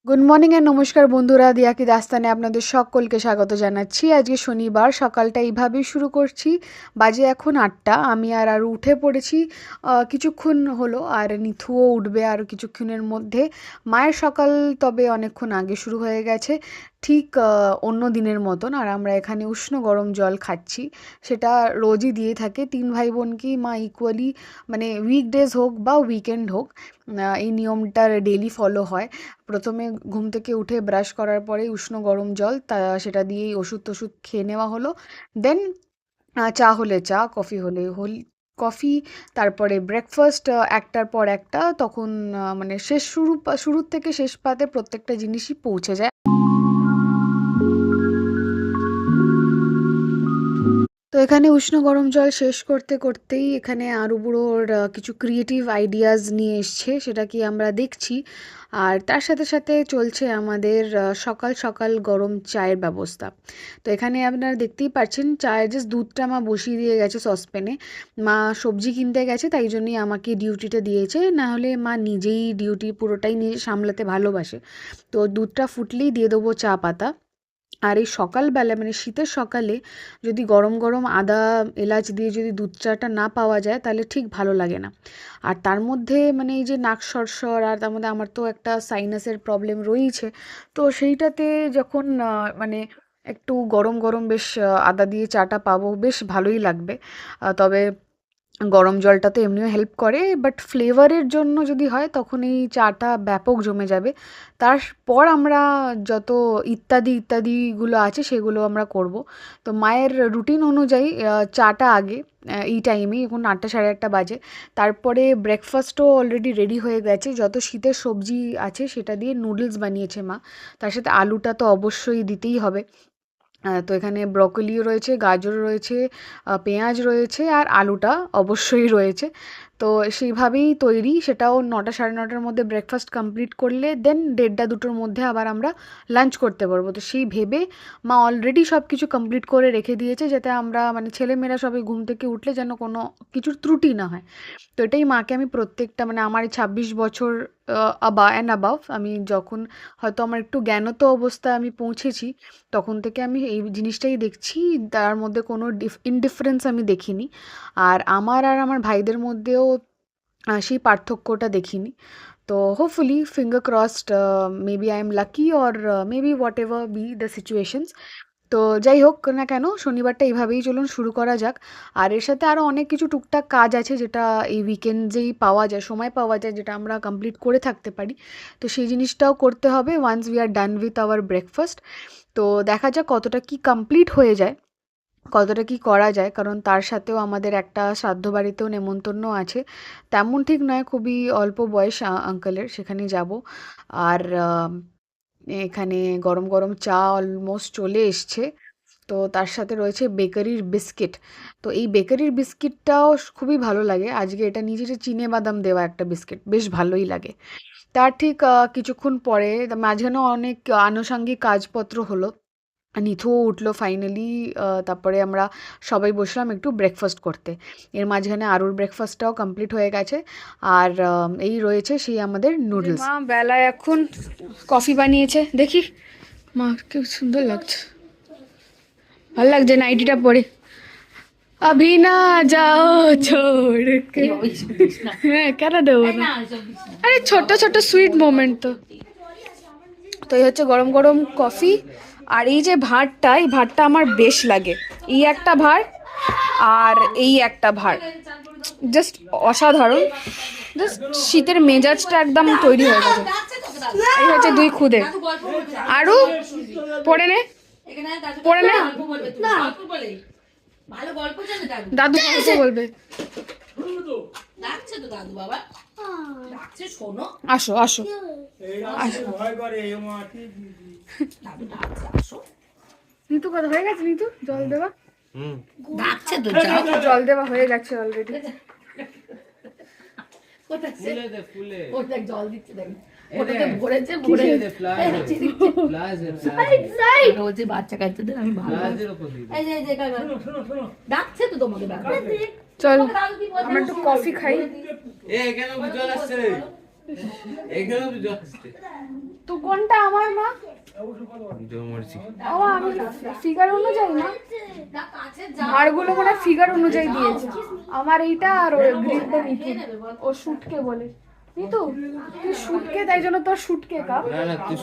Good morning and নমস্কার বন্ধুরা, দিয়া কি দাস্তানে আপনাদের সকলকে স্বাগত জানাচ্ছি। আজকে শনিবার, সকালটা এইভাবেই শুরু করছি। বাজে এখন ৮টা। আমি আর উঠে পড়েছি কিছুক্ষণ হলো, আর নিথুও উঠবে আর কিছুক্ষণের মধ্যে। মায়ের সকাল তবে অনেকক্ষণ আগে শুরু হয়ে গেছে, ঠিক অন্য দিনের মতন। আর আমরা এখানে উষ্ণ গরম জল খাচ্ছি, সেটা রোজই দিয়ে থাকে। ৩ ভাই বোনকেই মা ইকুয়ালি, মানে উইকডেজ হোক বা উইকেন্ড হোক, এই নিয়মটা ডেইলি ফলো হয়। প্রথমে ঘুম থেকে উঠে ব্রাশ করার পরেই উষ্ণ গরম জল, সেটা দিয়েই ওষুধ টষুধ খেয়ে নেওয়া হলো। দেন চা হলে চা, কফি হলে কফি, তারপরে ব্রেকফাস্ট একটার পর একটা। তখন মানে শুরুর থেকে শেষ পাতে প্রত্যেকটা জিনিসই পৌঁছে যায়। তো এখানে উষ্ণ গরম জল শেষ করতে করতেই এখানে আরু বুড়োর কিছু ক্রিয়েটিভ আইডিয়াস নিয়ে এসছে, সেটা কি আমরা দেখছি। আর তার সাথে সাথে চলছে আমাদের সকাল সকাল গরম চায়ের ব্যবস্থা। তো এখানে আপনারা দেখতেই পাচ্ছেন, চায়ের জাস্ট দুধটা মা বসিয়ে দিয়ে গেছে সসপ্যানে। মা সবজি কিনতে গেছে, তাই জন্যই আমাকে ডিউটিটা দিয়েছে, না হলে মা নিজেই ডিউটি পুরোটাই নিজে সামলাতে ভালোবাসে। তো দুধটা ফুটলেই দিয়ে দেবো চা পাতা। আর এই সকালবেলা, মানে শীতের সকালে যদি গরম গরম আদা এলাচ দিয়ে যদি দুধ চাটা না পাওয়া যায়, তাহলে ঠিক ভালো লাগে না। আর তার মধ্যে মানে এই যে নাক সরসর, আর তার মধ্যে আমার তো একটা সাইনাসের প্রবলেম রয়েছে। তো সেইটাতে যখন মানে একটু গরম গরম বেশ আদা দিয়ে চাটা পাবো, বেশ ভালোই লাগবে। তবে গরম জলটা তো এমনিও হেল্প করে, বাট ফ্লেভারের জন্য যদি হয় তখন এই চাটা ব্যাপক জমে যাবে। তারপর আমরা যত ইত্যাদিগুলো আছে সেগুলো আমরা করব। তো মায়ের রুটিন অনুযায়ী চাটা আগে, এই টাইমেই, এখন ৮টা সাড়ে ৮টা বাজে। তারপরে ব্রেকফাস্টও অলরেডি রেডি হয়ে গেছে, যত শীতের সবজি আছে সেটা দিয়ে নুডলস বানিয়েছে মা। তার সাথে আলুটা তো অবশ্যই দিতেই হবে। তো এখানে ব্রকলিও রয়েছে, গাজর রয়েছে, পেঁয়াজ রয়েছে, আর আলুটা অবশ্যই রয়েছে। তো সেইভাবেই তৈরি, সেটাও ৯টা সাড়ে ৯টার মধ্যে ব্রেকফাস্ট কমপ্লিট করলে দেন ১:৩০ ২টোর মধ্যে আবার আমরা লাঞ্চ করতে পারবো। তো সেই ভেবে মা অলরেডি সব কিছু কমপ্লিট করে রেখে দিয়েছে, যাতে আমরা মানে ছেলেমেয়েরা সবাই ঘুম থেকে উঠলে যেন কোনো কিছুর ত্রুটি না হয়। তো এটাই মাকে আমি প্রত্যেকটা, মানে আমার এই ২৬ বছর অ্যাবাভ, আমি যখন হয়তো আমার একটু জ্ঞানত অবস্থায় আমি পৌঁছেছি, তখন থেকে আমি এই জিনিসটাই দেখছি। তার মধ্যে কোনো ইনডিফারেন্স আমি দেখিনি। আর আমার ভাইদের মধ্যেও সেই পার্থক্যটা দেখিনি। তো hopefully finger crossed, maybe I am lucky, or maybe what ever be the situations. তো যাই হোক না কেন, শনিবারটা এইভাবেই চলুন শুরু করা যাক। আর এর সাথে আরও অনেক কিছু টুকটাক কাজ আছে, যেটা এই উইকেন্ডেই পাওয়া যায়, সময় পাওয়া যায়, যেটা আমরা কমপ্লিট করে থাকতে পারি। তো সেই জিনিসটাও করতে হবে once we are done with our breakfast. তো দেখা যাক কতটা কি কমপ্লিট হয়ে যায়, কতটা কি করা যায়, কারণ তার সাথেও আমাদের একটা শ্রাদ্ধ বাড়িতেও নেমন্তন্ন আছে। তেমন ঠিক নয়, খুবই অল্প বয়স আঙ্কেলের, সেখানে যাব। আর এখানে গরম গরম চা অলমোস্ট চলে এসছে। তো তার সাথে রয়েছে বেকারির বিস্কিট। তো এই বেকারির বিস্কিটটাও খুবই ভালো লাগে। আজকে এটা নিয়েছি, যে চিনে বাদাম দেওয়া একটা বিস্কিট, বেশ ভালোই লাগে। তার ঠিক কিছুক্ষণ পরে মাঝখানেও অনেক আনুষঙ্গিক কাজপত্র হলো। নিথুও উঠলো ফাইনালি। তারপরে আমরা সবাই বসলাম একটু ব্রেকফাস্ট করতে। এর মাঝখানে আরুর ব্রেকফাস্টটাও কমপ্লিট হয়ে গেছে। আর এই রয়েছে সেই আমাদের নুডলস। মা বেলায় এখন কফি বানিয়েছে, দেখি। মা কি সুন্দর লাগছে, ভালো লাগছে নাইটিটা পরে। अभी ना जाओ छोड़ के, হ্যাঁ কেন দেবো না। আরে ছোট ছোট সুইট মোমেন্ট তো। তো এই হচ্ছে গরম গরম কফি। আর এই যে ভাঁড়টা, এই ভাঁড়টা আমার বেশ লাগে। এই একটা ভাঁড় আর এই একটা ভাঁড়, জাস্ট অসাধারণ। জাস্ট শীতের মেজাজটা একদম তৈরি হয়ে গেছে। এই হচ্ছে দুই খুদে। আরও পড়ে নে, পড়ে নে। দাদু গল্প বলবে। আসো আসো নিতু, কথা হয়ে গেছে? নিতু জল দেওয়া, জল দেওয়া হয়ে গেছে অলরেডি। জল দিচ্ছে, দেখ বাচ্চা কাচ্চাদের আমি ভালো ডাকছে তো তোমাকে। চল আমরা একটু কফি খাই। তো কোনটা আমার মা? ও আমি ফিগার অনুযায়ী না, ভাড়গুলো মনে ফিগার অনুযায়ী দিয়েছে। আমার এইটা আর ওই গ্রিনটা নিতু, ও শুটকে বলে। নিতু তুই শুটকে, তাই জন্য তোর শুটকে কাপ। না না তুই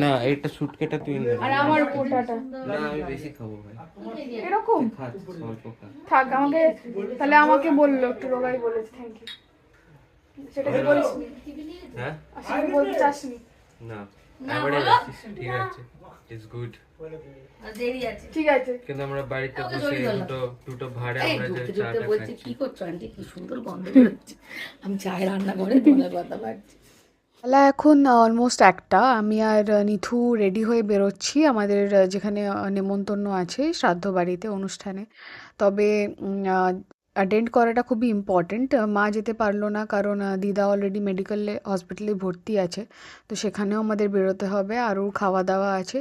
না এটা শুটকেটা তুই নে। আর আমার কোটাটা না আমি বেশি খাবো ভাই। এরকম খা অল্প খা। থাক। আমাকে তাহলে আমাকে বললো একটু রোগাই বলেছে, থ্যাংক ইউ। সেটা কি বলিস? হ্যাঁ আসলে বলতে চাসনি? না এবারে যাচ্ছিস ঠিক আছে, ইটস গুড। দেরি আছে, ঠিক আছে। কিন্তু আমরা বাড়িতে বসে দুটো ভাড়ে এই আমরা যে ঢুকতে চাটা ঢুকতে বলছে খাচ্ছি। কি করছো আন্টি, কি সুন্দর গন্ধ বেরোচ্ছে। আমি চায় রান্না করে তোমার কথা ভাবছি। বেলা এখন অলমোস্ট একটা। আমি আর নিথু রেডি হয়ে বেরোচ্ছি আমাদের যেখানে নেমন্তন্ন আছে শ্রাদ্ধ বাড়িতে, অনুষ্ঠানে। তবে অ্যাটেন্ড করাটা খুবই ইম্পর্ট্যান্ট। মা যেতে পারলো না কারণ দিদা অলরেডি মেডিকেলে হসপিটালে ভর্তি আছে, তো সেখানেও আমাদের বেরোতে হবে, আরও খাওয়া দাওয়া আছে।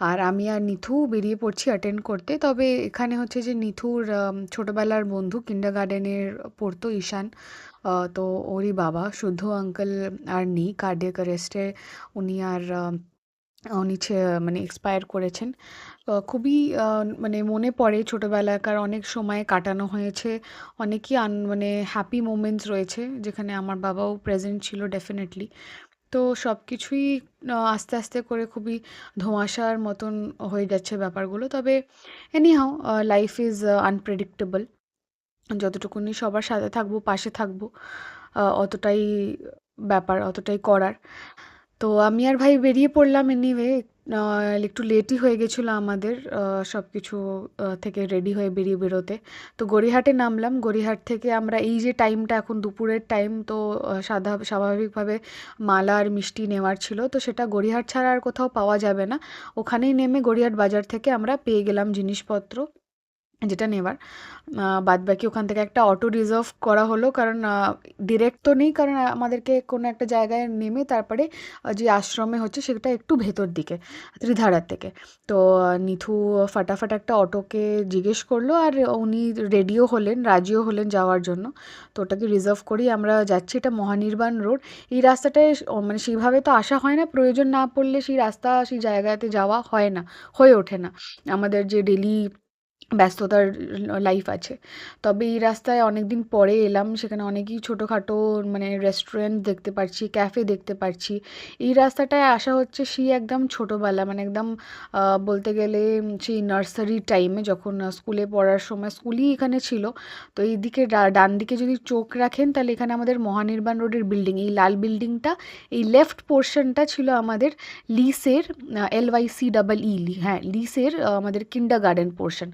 আর আমি আর নিথু বেরিয়ে পড়ছি অ্যাটেন্ড করতে। তবে এখানে হচ্ছে যে নিথুর ছোটোবেলার বন্ধু, কিন্ডারগার্ডেনের পড়তো, ঈশান। তো ওরই বাবা শুদ্ধ আঙ্কেল আর নেই, কার্ডিয়াক অ্যারেস্টে উনি আর মানে এক্সপায়ার করেছেন। খুবই মানে মনে পড়ে ছোটোবেলাকার অনেক সময় কাটানো হয়েছে, অনেকই মানে হ্যাপি মোমেন্টস রয়েছে যেখানে আমার বাবাও প্রেজেন্ট ছিল ডেফিনেটলি। তো সব কিছুই আস্তে আস্তে করে খুবই ধোঁয়াশার মতন হয়ে যাচ্ছে ব্যাপারগুলো। তবে এনিহাও লাইফ ইজ আনপ্রেডিক্টেবল। যতটুকুনি সবার সাথে থাকবো, পাশে থাকবো, অতটাই ব্যাপার, অতটাই করার। তো আমি আর ভাই বেরিয়ে পড়লাম এনিওয়ে। একটু লেটই হয়ে গেছিলো আমাদের সব কিছু থেকে রেডি হয়ে বেরোতে। তো গড়িয়াহাটে নামলাম। গড়িয়াহাট থেকে আমরা এই যে টাইমটা এখন দুপুরের টাইম, তো স্বাভাবিকভাবে মালা আর মিষ্টি নেওয়ার ছিল, তো সেটা গড়িয়াহাট ছাড়া আর কোথাও পাওয়া যাবে না। ওখানেই নেমে গড়িয়াহাট বাজার থেকে আমরা পেয়ে গেলাম জিনিসপত্র যেটা নেওয়ার। বাদবাকি ওখান থেকে একটা অটো রিজার্ভ করা হলো, কারণ ডিরেক্ট তো নেই, কারণ আমাদেরকে কোনো একটা জায়গায় নেমে তারপরে যে আশ্রমে হচ্ছে সেটা একটু ভেতর দিকে, ত্রিধারার থেকে। তো নিথু ফাটাফাট একটা অটোকে জিজ্ঞেস করলো, আর উনি রেডিও হলেন, রাজিও হলেন যাওয়ার জন্য। তো ওটাকে রিজার্ভ করেই আমরা যাচ্ছি। এটা মহানির্বাণ রোড। এই রাস্তাটায় মানে সেইভাবে তো আসা হয় না, প্রয়োজন না পড়লে সেই রাস্তা, সেই জায়গাতে যাওয়া হয় না, হয়ে ওঠে না আমাদের যে ডেলি ব্যস্ততার লাইফ আছে। তবে এই রাস্তায় অনেকদিন পরে এলাম, সেখানে অনেকই ছোটোখাটো মানে রেস্টুরেন্ট দেখতে পারছি, ক্যাফে দেখতে পারছি। এই রাস্তাটায় আসা হচ্ছে সেই একদম ছোটোবেলা, মানে একদম বলতে গেলে সেই নার্সারি টাইমে যখন স্কুলে পড়ার সময়, স্কুলই এখানে ছিল। তো এই দিকে ডান দিকে যদি চোখ রাখেন তাহলে এখানে আমাদের মহানির্বাণ রোডের বিল্ডিং, এই লাল বিল্ডিংটা, এই লেফট পোর্শনটা ছিল আমাদের লিসের, LYCEE, হ্যাঁ লিসের আমাদের কিন্ডারগার্টেন পোর্শন।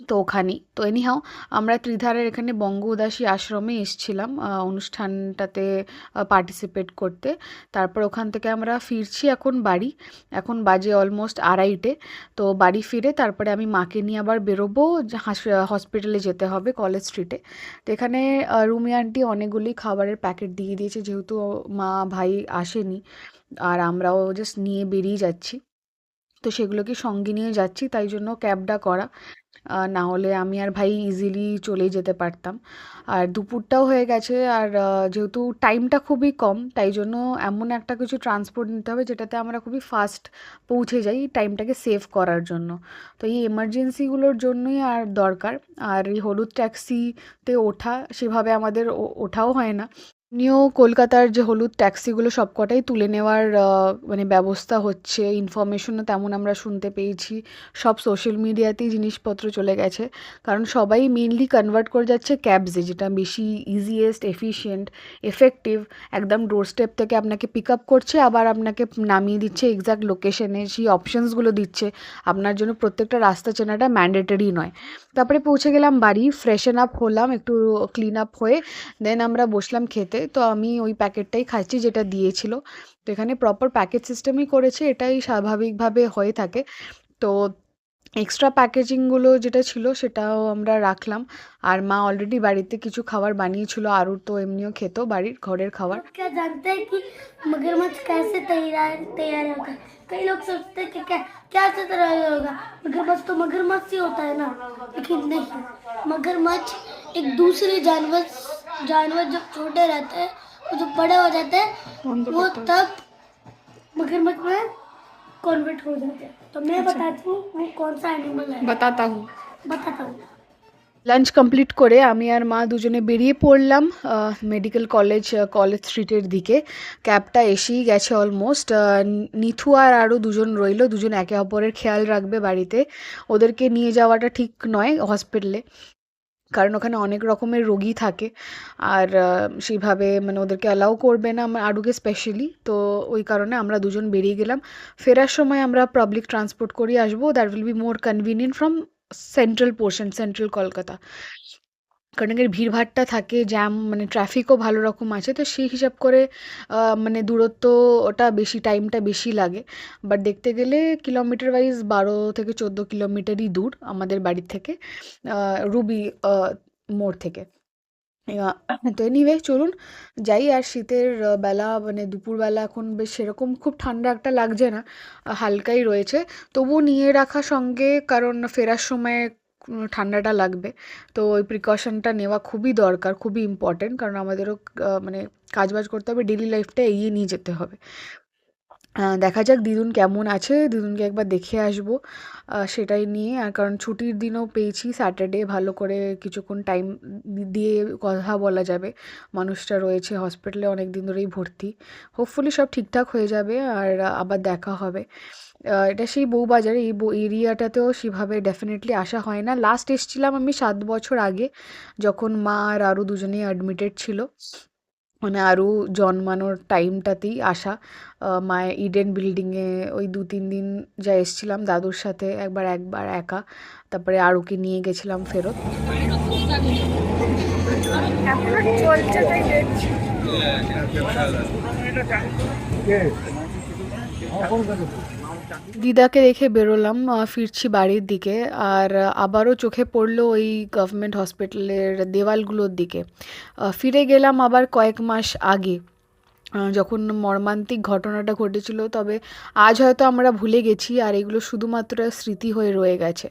তো ওখানেই তো এনিহাও আমরা ত্রিধারের এখানে বঙ্গ উদাসী আশ্রমে এসেছিলাম অনুষ্ঠানটাতে পার্টিসিপেট করতে। তারপর ওখান থেকে আমরা ফিরছি এখন বাড়ি। এখন বাজে অলমোস্ট 2:30। তো বাড়ি ফিরে তারপরে আমি মাকে নিয়ে আবার বেরোবো, হসপিটালে যেতে হবে কলেজ স্ট্রিটে। তো এখানে রুমি আন্টি অনেকগুলি খাবারের প্যাকেট দিয়ে দিয়েছে, যেহেতু মা ভাই আসেনি আর আমরাও জাস্ট নিয়ে বেরিয়ে যাচ্ছি। তো সেগুলোকে সঙ্গে নিয়ে যাচ্ছি, তাই জন্য ক্যাবটা করা। না হলে আমি আর ভাই ইজিলি চলেই যেতে পারতাম। আর দুপুরটাও হয়ে গেছে, আর যেহেতু টাইমটা খুবই কম, তাই জন্য এমন একটা কিছু ট্রান্সপোর্ট নিতে হবে যেটাতে আমরা খুবই ফাস্ট পৌঁছে যাই, টাইমটাকে সেভ করার জন্য। তো এই এমার্জেন্সিগুলোর জন্যই আর দরকার। আর এই হলুদ ট্যাক্সিতে ওঠা সেভাবে আমাদের ওঠাও হয় না। এমনিও কলকাতার যে হলুদ ট্যাক্সিগুলো সবকটাই তুলে নেওয়ার মানে ব্যবস্থা হচ্ছে, ইনফরমেশনও তেমন আমরা শুনতে পেয়েছি। সব সোশ্যাল মিডিয়াতেই জিনিসপত্র চলে গেছে, কারণ সবাই মেনলি কনভার্ট করে যাচ্ছে ক্যাবসে, যেটা বেশি ইজিয়েস্ট, এফিশিয়েন্ট, এফেক্টিভ। একদম ডোর স্টেপ থেকে আপনাকে পিক আপ করছে, আবার আপনাকে নামিয়ে দিচ্ছে এক্স্যাক্ট লোকেশনে, সেই অপশানসগুলো দিচ্ছে। আপনার জন্য প্রত্যেকটা রাস্তা চেনাটা ম্যান্ডেটরি নয়। তারপরে পৌঁছে গেলাম বাড়ি, ফ্রেশন আপ হলাম, একটু ক্লিন আপ হয়ে দেন আমরা বসলাম খেতে। তো আমি ওই প্যাকেটটাই খাচ্ছি যেটা দিয়েছিল। তো এখানে প্রপার প্যাকেট সিস্টেমই করেছে, এটাই স্বাভাবিকভাবে হয়ে থাকে। তো এক্সট্রা প্যাকেজিংগুলো যেটা ছিল সেটাও আমরা রাখলাম। আর মা অলরেডি বাড়িতে কিছু খাবার বানিয়েছিল, আরও তো এমনিও খেত বাড়ির ঘরের খাবার। क्या जानते हैं कि मगरमच्छ कैसे तैयार तैयार होगा? कई लोग सोचते हैं कि क्या क्या से तैयार होगा, मगरमच्छ तो मगरमच्छ ही होता है ना, लेकिन नहीं। मगरमच्छ एक दूसरे जानवर जानवर जब छोटे रहते हैं, वो जब बड़े हो जाते हैं, वो तब मगरमच्छ में कन्वर्ट हो जाते हैं। तो मैं बताती हूँ वो कौन सा एनिमल है, बताता हूँ। बताता हूँ। লাঞ্চ কমপ্লিট করে আমি আর মা দুজনে বেরিয়ে পড়লাম মেডিকেল কলেজ স্ট্রিটের দিকে। ক্যাবটা এসেই গেছে অলমোস্ট। নিথু আর আরও দুজন রইলো, দুজন একে অপরের খেয়াল রাখবে বাড়িতে। ওদেরকে নিয়ে যাওয়াটা ঠিক নয় হসপিটালে, কারণ ওখানে অনেক রকমের রোগী থাকে, আর সেইভাবে মানে ওদেরকে অ্যালাউ করবে না আমার আরুকে স্পেশালি। তো ওই কারণে আমরা দুজন বেরিয়ে গেলাম। ফেরার সময় আমরা পাবলিক ট্রান্সপোর্ট করেই আসবো, that will be more convenient from central Kolkata. কারণ এর ভিড়ভাট্টা থাকে, জ্যাম মানে ট্রাফিকও ভালো রকম আছে, তো সেই হিসাব করে মানে দূরত্বটা বেশি, টাইমটা বেশি লাগে। বাট দেখতে গেলে কিলোমিটার ওয়াইজ 12 থেকে 14 কিলোমিটারই দূর আমাদের বাড়ির থেকে, রুবি মোড় থেকে। তো এনিওয়ে চলুন যাই। আর শীতের বেলা মানে দুপুরবেলা এখন বেশ সেরকম খুব ঠান্ডা একটা লাগছে না, হালকাই রয়েছে। তবুও নিয়ে রাখা সঙ্গে, কারণ ফেরার সময় ঠান্ডাটা লাগবে। তো ওই প্রিকশনটা নেওয়া খুবই দরকার, খুবই ইম্পর্টেন্ট, কারণ আমাদেরও মানে কাজবাজ করতে হবে, ডেলি লাইফটা এগিয়ে নিয়ে যেতে হবে। দেখা যাক দিদুন কেমন আছে, দিদুনকে একবার দেখে আসবো সেটাই নিয়ে। আর কারণ ছুটির দিনও পেয়েছি স্যাটারডে, ভালো করে কিছুক্ষণ টাইম দিয়ে কথা বলা যাবে। মানুষটা রয়েছে হসপিটালে অনেক দিন ধরেই ভর্তি, হোপফুলি সব ঠিকঠাক হয়ে যাবে আর আবার দেখা হবে। এটা সেই বউবাজার, এই এরিয়াটাতেও সেভাবে ডেফিনেটলি আসা হয় না। লাস্ট এসেছিলাম আমি 7 বছর আগে, যখন মা আর আরও দুজনেই অ্যাডমিটেড ছিল। মানে আরও জন্মানোর টাইমটাতেই আসা। মায়ের ইডেন বিল্ডিংয়ে ওই 2-3 দিন যা এসেছিলাম দাদুর সাথে, একবার একা, তারপরে আরুকে নিয়ে গেছিলাম ফেরত। দিদাকে রেখে বেরোলাম, ফিরছি বাড়ির দিকে। আর আবারও চোখে পড়লো ওই গভর্নমেন্ট হসপিটালের দেওয়ালগুলোর দিকে। ফিরে গেলাম আবার কয়েক মাস আগে, যখন মর্মান্তিক ঘটনাটা ঘটেছিল। তবে আজ হয়তো আমরা ভুলে গেছি, আর এগুলো শুধুমাত্র স্মৃতি হয়ে রয়ে গেছে।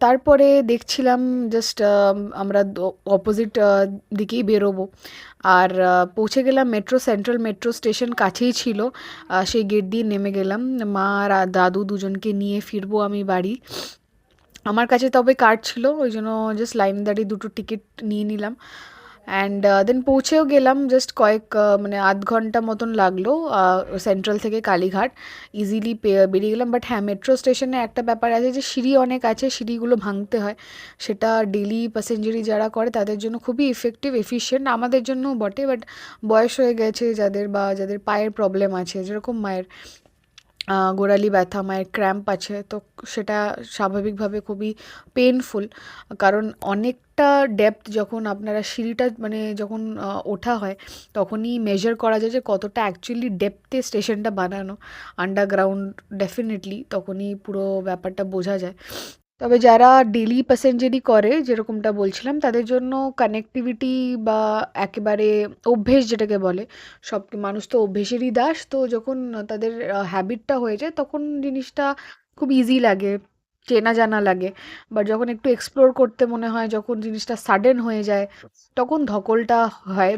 তারপরে দেখছিলাম জাস্ট আমরা অপোজিট দিকেই বেরোবো, আর পৌঁছে গেলাম সেন্ট্রাল মেট্রো স্টেশন কাছেই ছিল। সেই গেট দিয়ে নেমে গেলাম, মা আর দাদু দুজনকে নিয়ে ফিরবো আমি বাড়ি। আমার কাছে তবে কার্ড ছিল, ওই জন্য জাস্ট লাইন দাঁড়িয়ে 2টো টিকিট নিয়ে নিলাম। অ্যান্ড দেন পৌঁছেও গেলাম, জাস্ট মানে আধ ঘন্টা মতন লাগলো সেন্ট্রাল থেকে কালীঘাট। ইজিলি বেরিয়ে গেলাম। বাট হ্যাঁ, মেট্রো স্টেশনে একটা ব্যাপার আছে যে সিঁড়ি অনেক আছে, সিঁড়িগুলো ভাঙতে হয়। সেটা ডেলি প্যাসেঞ্জারি যারা করে তাদের জন্য খুবই এফিশিয়েন্ট, আমাদের জন্যও বটে। বাট বয়স হয়ে গেছে যাদের, বা যাদের পায়ের প্রবলেম আছে, যেরকম মায়ের গোড়ালি ব্যথা, মায়ের ক্র্যাম্প আছে, তো সেটা স্বাভাবিকভাবে খুবই পেনফুল। কারণ অনেকটা ডেপথ, যখন আপনারা সিঁড়িটা মানে যখন ওঠা হয়, তখনই মেজার করা যায় যে কতটা অ্যাকচুয়ালি ডেপথে স্টেশনটা বানানো আন্ডারগ্রাউন্ড। ডেফিনেটলি তখনই পুরো ব্যাপারটা বোঝা যায়। তবে যারা ডেলি প্যাসেঞ্জারি করে, যেরকমটা বলছিলাম, তাদের জন্য কানেক্টিভিটি বা একেবারে অভ্যেস যেটাকে বলে, সব মানুষ তো অভ্যেসেরই দাস। তো যখন তাদের হ্যাবিটটা হয়ে যায়, তখন জিনিসটা খুব ইজি লাগে, চেনা জানা লাগে। বাট যখন একটু এক্সপ্লোর করতে মনে হয়, যখন জিনিসটা সাডেন হয়ে যায়, তখন ধকলটা হয়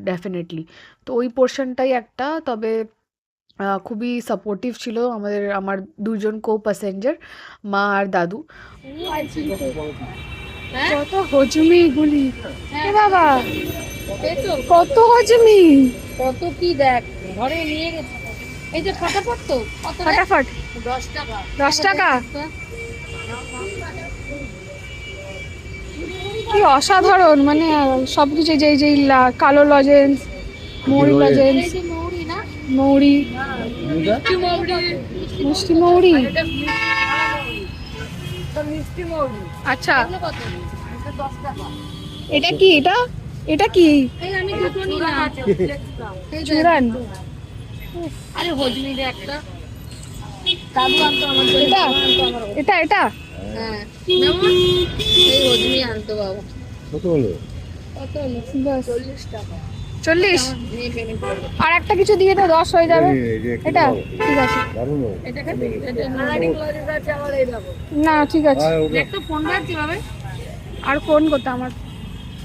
ডেফিনেটলি। তো ওই পোর্শনটাই একটা। তবে খুবই সাপোর্টিভ ছিল আমার দুজন প্যাসেঞ্জার, মা আর দাদু। কত হজমি গুলি, বাবা কত হজমি, কত কি দেখ ঘরে নিয়ে গেছে। এই যে ফটাফট তো ফটাফট 10 টাকা 10 টাকা। কি অসাধারণ, মানে সবকিছু, যেই কালো লজেন্স, মৌরি লজেন্স, এই যে মৌরি না, মৌরি, মিষ্টি মৌরি। আচ্ছা, এগুলো কত? এটা 10 টাকা। এটা কি, এটা কি এই আমি দুটো নিলাম। এই যে চুরান? আরে হজমি রে একটা দাদু আনতো আমার জন্য, এটা আনতো আমার। এটা হ্যাঁ নেমন, এই হজমি আনতো বাবা। কত হলো? কত হলো? বাস 40 টাকা। 40। নিয়ে পেমেন্ট করবো। আর একটা কিছু দিয়ে তো 10 হয়ে যাবে। এটা ঠিক আছে, এটা খাবি? এটা নালাডিং লজেস আছে আমার, এই দেখো। না ঠিক আছে। একটা ফোন বাজছে বাবা। আর ফোন করতে আমার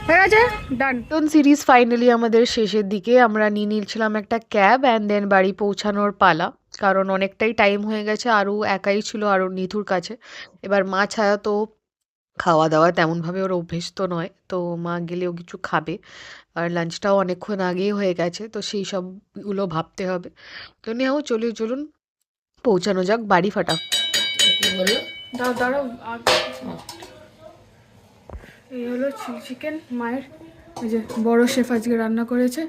হয়ে গেছে, ডান। সিরিজ ফাইনালি আমাদের শেষের দিকে। আমরা নিয়ে নিয়েছিলাম একটা ক্যাব অ্যান্ড দেন বাড়ি পৌঁছানোর পালা, কারণ অনেকটাই টাইম হয়ে গেছে। আরও একাই ছিল, আরও নিথুর কাছে। এবার মা ছাড়া তো খাওয়া দাওয়া তেমনভাবে ওর অভ্যেস তো নয়, তো মা গেলেও কিছু খাবে। আর লাঞ্চটাও অনেকক্ষণ আগেই হয়ে গেছে, তো সেই সবগুলো ভাবতে হবে। তো নেও, চলুন পৌঁছানো যাক বাড়ি ফাটা। কি বললো? দাঁড়াও, এই হলো চিকেন মায়ের। এই যে বড় শেফ আজকে রান্না করেছে।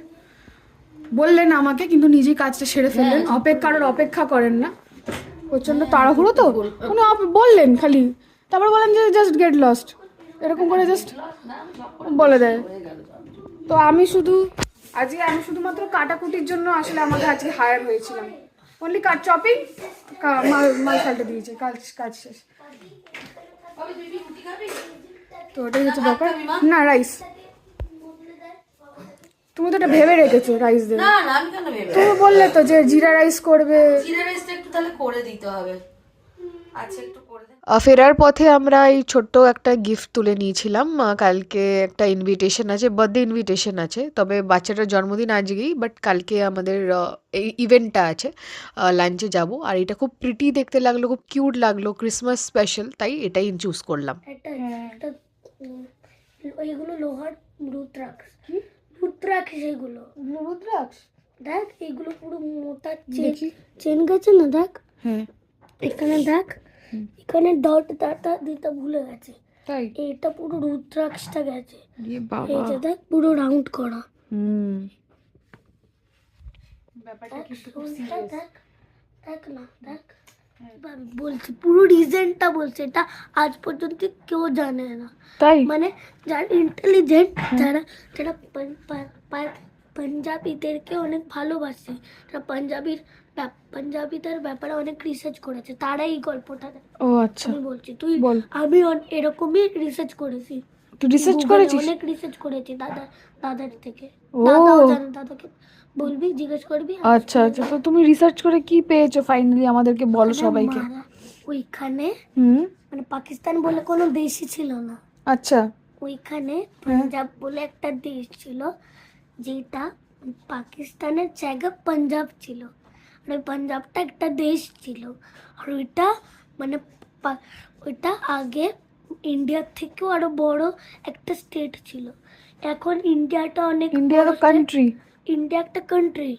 বললেন আমাকে, কিন্তু নিজেই কাজটা সেরে ফেললেন। কারোর অপেক্ষা করেন না, প্রচন্ড তাড়াহুড়ো তো। উনি বললেন খালি, তারপর বলেন যে জাস্ট গেট লস্ট, এরকম করে জাস্ট বলে দেয়। তো আমি শুধুমাত্র কাটাকুটির জন্য আসলে আমাকে আজকে হায়ার হয়েছিলাম। অনলি কাট চপিং, মাল ফাল্টে দিয়েছে, কাজ শেষ। তো ওটাই হচ্ছে ব্যাপার। না, রাইস তুমি তো এটা ভেবে রেখেছো, রাইস দেবে। না না, আমি কেন ভেবে, তুমি বললে তো যে জিরা রাইস করবে। জিরা রাইসটা একটু তাহলে করে দিতে হবে। আচ্ছা, একটু করে দে। ফেরার পথে আমরা এই ছোট্ট একটা গিফট তুলে নিয়েছিলাম। কালকে একটা ইনভিটেশন আছে, বার্থডে ইনভিটেশন আছে, তবে বাচ্চাটার জন্মদিন আজকেই, বাট কালকে আমাদের এই ইভেন্টটা আছে, লাঞ্চে যাব। আর এটা খুব প্রিটি দেখতে লাগলো, খুব কিউট লাগলো, ক্রিসমাস স্পেশাল, তাই এটাই চুজ করলাম। একটা ওইগুলো লোহার রুদ্রাক্ষ, রুদ্রাক্ষ সেগুলো রুদ্রাক্ষ। দেখ এগুলো পুরো মোটা চেন গেছে না, দেখ এখানে, দেখ এখানে ডটটা দিতে ভুলে গেছে, তাই এটা পুরো রুদ্রাক্ষটা গেছে। এই যে দেখ পুরো রাউন্ড করা। ব্যাপারটা কিন্তু খুব সিরিয়াস। দেখ না, দেখ বলছি, পুরো রিজনটা বলছে, এটা আজ পর্যন্ত কেউ জানে না, তাই মানে যারা ইন্টেলিজেন্ট, যারা যারা পাঞ্জাবিদেরকে অনেক ভালোবাসে, যারা পাঞ্জাবিদের ব্যাপারে অনেক রিসার্চ করেছে, তারা এই গল্পটা। ও আচ্ছা, আমি বলছি আমি এরকমই রিসার্চ করেছি। তুই রিসার্চ করেছিস? অনেক রিসার্চ করেছি দাদার থেকে। দাদাও জানে, দাদাকে বলবি, জিজ্ঞেস করবি। আচ্ছা, তো তুমি রিসার্চ করে কি পেয়েছো ফাইনালি আমাদেরকে বলো সবাইকে। ওইখানে মানে পাকিস্তান বলে কোনো দেশই ছিল না। আচ্ছা, ওইখানে পাঞ্জাব বলে একটা দেশ ছিল, যেটা পাকিস্তানের জায়গায় পাঞ্জাব ছিল। আর ওই পাঞ্জাবটা একটা দেশ ছিল। আর ওইটা মানে ওইটা আগে ইন্ডিয়ার থেকেও আরো বড় একটা স্টেট ছিল। এখন ইন্ডিয়াটা অনেক, ইন্ডিয়া কান্ট্রি, ইন্ডিয়া একটা কান্ট্রি,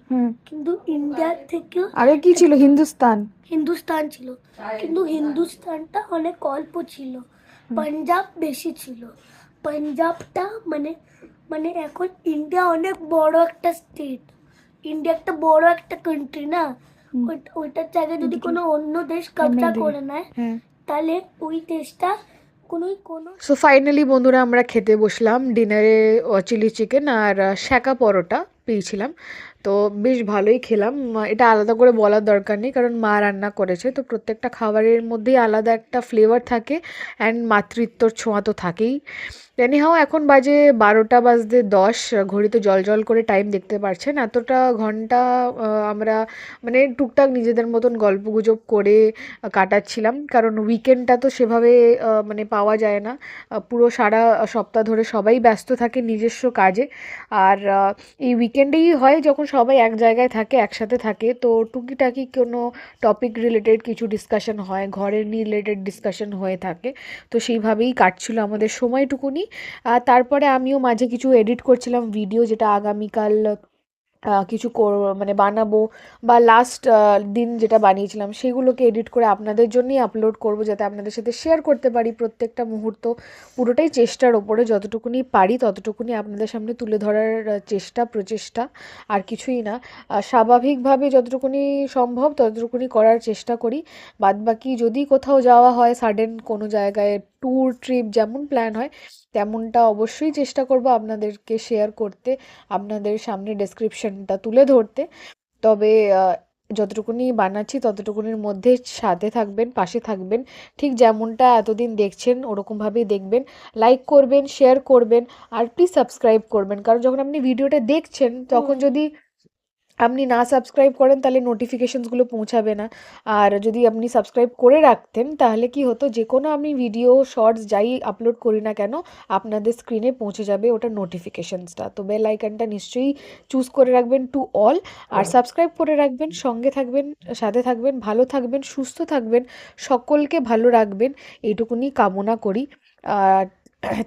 কিন্তু ইন্ডিয়ার থেকেও আগে কি ছিল? হিন্দুস্তান ছিল, কিন্তু হিন্দুস্তানটা অনেক অল্প ছিল, পাঞ্জাব বেশি ছিল। পাঞ্জাবটা মানে এখন ইন্ডিয়া অনেক বড় একটা স্টেট, ইন্ডিয়া একটা বড় একটা কান্ট্রি না, ওইটার জায়গায় যদি কোনো অন্য দেশ কবজা করে নেয়, তাহলে ওই দেশটা কোনো। সো ফাইনালি বন্ধুরা, আমরা খেতে বসলাম। ডিনারে চিলি চিকেন আর শাকা পরোটা পেয়েছিলাম, তো বেশ ভালোই খেলাম। এটা আলাদা করে বলার দরকার নেই, কারণ মা রান্না করেছে, তো প্রত্যেকটা খাবারের মধ্যেই আলাদা একটা ফ্লেভার থাকে অ্যান্ড মাতৃত্বর ছোঁয়া তো থাকেই। এনিহাও এখন বাজে 12টা বাজতে 10, ঘড়িতে জল করে টাইম দেখতে পাচ্ছেন। এতটা ঘন্টা আমরা মানে টুকটাক নিজেদের মতন গল্পগুজব করে কাটাচ্ছিলাম, কারণ উইকেন্ডটা তো সেভাবে মানে পাওয়া যায় না। পুরো সারা সপ্তাহ ধরে সবাই ব্যস্ত থাকে নিজস্ব কাজে, আর এই উইকেন্ডেই হয় যখন সবাই এক জায়গায় থাকে, একসাথে থাকে, তো টুকিটাকি কোনো টপিক রিলেটেড কিছু ডিসকাশন হয়, ঘরের রিলেটেড ডিসকাশন হয়ে থাকে, তো সেইভাবেই কাটছিল আমাদের সময়টুকুনি। তারপরে আমিও মাঝে কিছু এডিট করছিলাম ভিডিও, যেটা আগামীকাল কিছু মানে বানাবো, বা লাস্ট দিন যেটা বানিয়েছিলাম সেগুলোকে এডিট করে আপনাদের জন্যই আপলোড করব, যাতে আপনাদের সাথে শেয়ার করতে পারি প্রত্যেকটা মুহূর্ত। পুরোটাই চেষ্টার ওপরে, যতটুকুনি পারি ততটুকুনি আপনাদের সামনে তুলে ধরার প্রচেষ্টা, আর কিছুই না। স্বাভাবিকভাবে যতটুকুনি সম্ভব ততটুকুনি করার চেষ্টা করি। বাদবাকি যদি কোথাও যাওয়া হয়, সাডেন কোনো জায়গায় ট্যুর ট্রিপ যেমন প্ল্যান হয়, তেমনটা অবশ্যই চেষ্টা করব আপনাদেরকে শেয়ার করতে, আপনাদের সামনে ডেসক্রিপশনটা তুলে ধরতে। তবে যতটুকুনি বানাচ্ছি ততটুকুনির মধ্যে সাথে থাকবেন, পাশে থাকবেন, ঠিক যেমনটা এতদিন দেখছেন ওরকমভাবেই দেখবেন, লাইক করবেন, শেয়ার করবেন, আর প্লিজ সাবস্ক্রাইব করবেন, কারণ যখন আপনি ভিডিওটা দেখছেন তখন যদি আপনি না সাবস্ক্রাইব করেন তাহলে নোটিফিকেশনসগুলো পৌঁছাবে না। আর যদি আপনি সাবস্ক্রাইব করে রাখতেন তাহলে কি হতো, যে কোনো আমি ভিডিও শর্টস যাই আপলোড করি না কেন আপনাদের স্ক্রিনে পৌঁছে যাবে ওটার নোটিফিকেশনসটা। তো বেল আইকনটা নিশ্চয়ই চুজ করে রাখবেন টু অল, আর সাবস্ক্রাইব করে রাখবেন, সঙ্গে থাকবেন, সাথে থাকবেন, ভালো থাকবেন, সুস্থ থাকবেন, সকলকে ভালো রাখবেন, এইটুকুনি কামনা করি। আর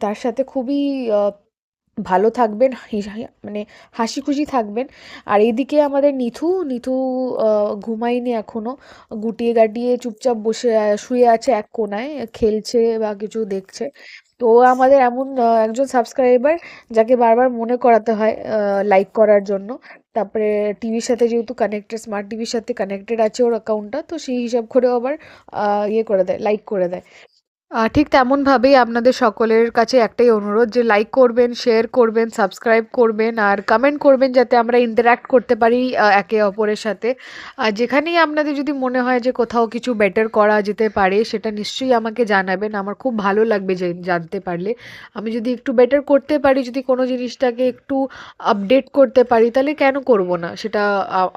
তার সাথে খুবই ভালো থাকবেন, মানে হাসি খুশি থাকবেন। আর এইদিকে আমাদের নিথু ঘুমায়নি এখনো, গুটিয়ে গাটিয়ে চুপচাপ বসে শুয়ে আছে এক কোনায়, খেলছে বা কিছু দেখছে। তো ও আমাদের এমন একজন সাবস্ক্রাইবার যাকে বারবার মনে করাতে হয় লাইক করার জন্য। তারপরে টিভির সাথে যেহেতু কানেক্টেড, স্মার্ট টিভির সাথে কানেক্টেড আছে ওর অ্যাকাউন্টটা, তো সেই হিসাব করেও আবার ইয়ে করে দেয়, লাইক করে দেয়। ঠিক তেমনভাবেই আপনাদের সকলের কাছে একটাই অনুরোধ যে লাইক করবেন, শেয়ার করবেন, সাবস্ক্রাইব করবেন আর কমেন্ট করবেন, যাতে আমরা ইন্টারঅ্যাক্ট করতে পারি একে অপরের সাথে। আর যেখানেই আপনাদের যদি মনে হয় যে কোথাও কিছু বেটার করা যেতে পারে, সেটা নিশ্চয়ই আমাকে জানাবেন। আমার খুব ভালো লাগবে যে জানতে পারলে। আমি যদি একটু বেটার করতে পারি, যদি কোনো জিনিসটাকে একটু আপডেট করতে পারি, তাহলে কেন করব না? সেটা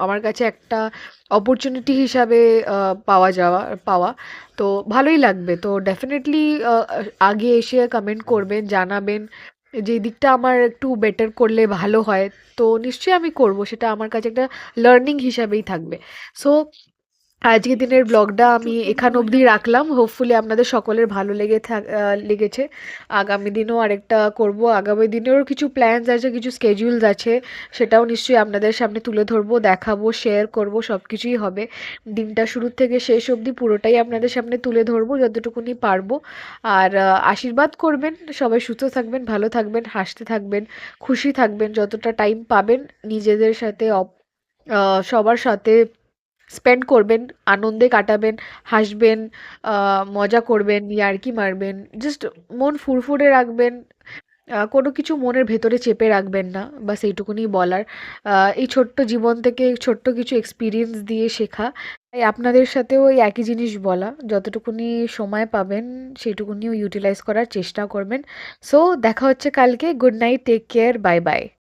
আমার কাছে একটা অপরচুনিটি হিসাবে পাওয়া। তো ভালোই লাগবে। তো ডেফিনেটলি আগে এসে কমেন্ট করবেন, জানাবেন যে দিকটা আমার একটু বেটার করলে ভালো হয়। তো নিশ্চয়ই আমি করব, সেটা আমার কাছে একটা লার্নিং হিসাবেই থাকবে। সো আজকের দিনের ব্লগটা আমি এখান অবধি রাখলাম। হোপফুলি আপনাদের সকলের ভালো লেগেছে। আগামী দিনেও আরেকটা করব, আগামী দিনেরও কিছু প্ল্যানস আছে, কিছু স্কেডিউলস আছে, সেটাও নিশ্চয়ই আপনাদের সামনে তুলে ধরবো, দেখাবো, শেয়ার করব, সব কিছুই হবে। দিনটা শুরু থেকে শেষ অবধি পুরোটাই আপনাদের সামনে তুলে ধরবো যতটুকুনি পারবো। আর আশীর্বাদ করবেন, সবাই সুস্থ থাকবেন, ভালো থাকবেন, হাসতে থাকবেন, খুশি থাকবেন, যতটা টাইম পাবেন নিজেদের সাথে সবার সাথে স্পেন্ড করবেন, আনন্দে কাটাবেন, হাসবেন, মজা করবেন, ইয়ার্কি মারবেন, জাস্ট মন ফুরফুরে রাখবেন। কোনো কিছু মনের ভেতরে চেপে রাখবেন না, বাস এইটুকুনি বলার। এই ছোট্ট জীবন থেকে ছোট্ট কিছু এক্সপিরিয়েন্স দিয়ে শেখা, তাই আপনাদের সাথেও এই একই জিনিস বলা, যতটুকুনি সময় পাবেন সেইটুকুনিও ইউটিলাইজ করার চেষ্টা করবেন। সো দেখা হচ্ছে কালকে। Good night, take care, bye by.